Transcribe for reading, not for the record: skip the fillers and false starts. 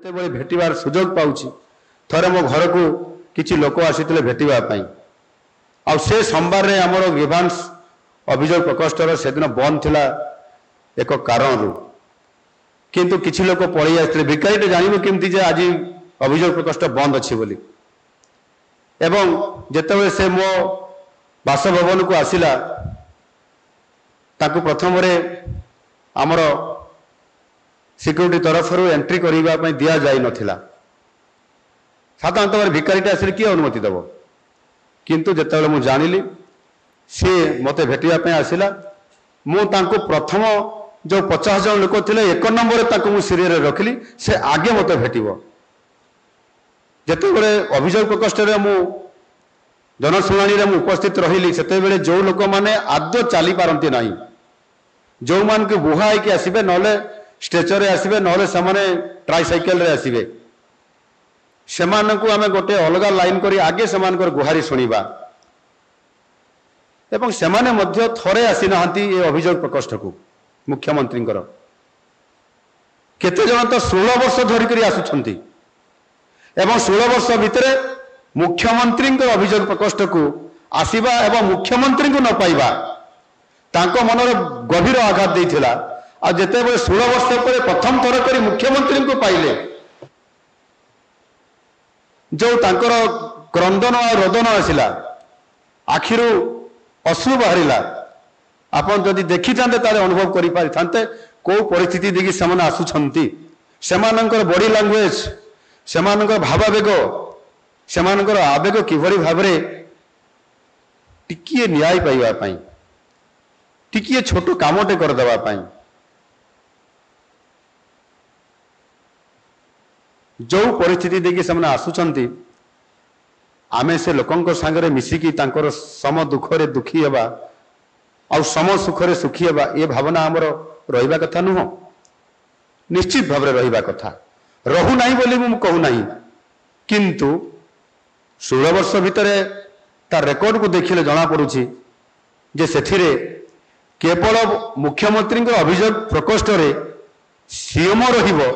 ଯେତେବେଳେ ଭେଟିବାର ସୁଯୋଗ ପାଉଛି ଥରେ ମୋ ଘରକୁ କିଛି ଲୋକ ଆସିଥିଲେ ଭେଟିବା ପାଇଁ ଆଉ ସେ ସୋମବାରରେ ଆମର ଗ୍ରିଭାନ୍ସ ଅଭିଯୋଗ ପ୍ରକୋଷ୍ଠର ସେଦିନ ବନ୍ଦ ଥିଲା ଏକ କାରଣରୁ କିନ୍ତୁ କିଛି ଲୋକ ପଳେଇ ଆସିଥିଲେ ଭିକାରୀଟେ ଜାଣିବ କେମିତି ଯେ ଆଜି ଅଭିଯୋଗ ପ୍ରକୋଷ୍ଠ ବନ୍ଦ ଅଛି ବୋଲି ଏବଂ ଯେତେବେଳେ ସେ ମୋ ବାସଭବନକୁ ଆସିଲା ତାକୁ ପ୍ରଥମରେ ଆମର सिक्यूरीटी तरफ एंट्री करने दि जाता साधारणतः भिकारीटे आसिले किए अनुमति देव किंतु जिते मुझे जानिली सी मत भेटापी आसला मुझे प्रथम जो 50 जन लोक थे 1 नंबर सीरियल रखिली से आगे मत भेट जिते अभियोग प्रकोष्ठ मु जनशुणी उपस्थित रही से जो लोक मैंने आदौ चली पारती ना जो मान को बुहा होकर आसबे ना स्ट्रेचर आसबे ना ट्राइसाइकेल आसबे से आम गोटे अलग लाइन कर आगे से गुहारी शुणा एवं से थरे आसी ना ये अभियोग प्रकोष्ठ को मुख्यमंत्री केते जन तो 16 वर्ष धरिक आसुंच 16 वर्ष भितर मुख्यमंत्री अभियोग प्रकोष्ठ को आसवा एवं मुख्यमंत्री को न पाइबा तांको मनर गभीर आघात देइथिला आ जेते 16 वर्ष पर प्रथम थर कर मुख्यमंत्री को पाइले जो तांकर क्रंदन और रोदन आसिला आखिरु अश्रु बाहरिला आपन जदि देखि थांते ताले अनुभव करि पारि थांते को परिस्थिति देखि समान आसुछंती सेमानकर बॉडी लैंग्वेज सेमानकर भावावेग सेमानकर आवेग किभरि भाबरे टिकिए न्याय पाइबा पई टिकिए छोटो कामटे कर देबा पई जो परिस्थिति देखिए से आसुंच आमे से लोकों सांगरे मिसिकी तांकर सम दुखरे दुखी हेबा आ सम सुखरे सुखी हेबा ये भावना आमर रहिबा कथा नुह निश्चित भाव रहिबा कथा रहु नाही बोली मु कहू नाही किंतु 16 वर्ष भितर तार रेकर्ड को देखिले जना पड़ुछि जे सेथिरे केवल मुख्यमंत्री अभियोग प्रकोष्ठ रे सीएम रहिबो।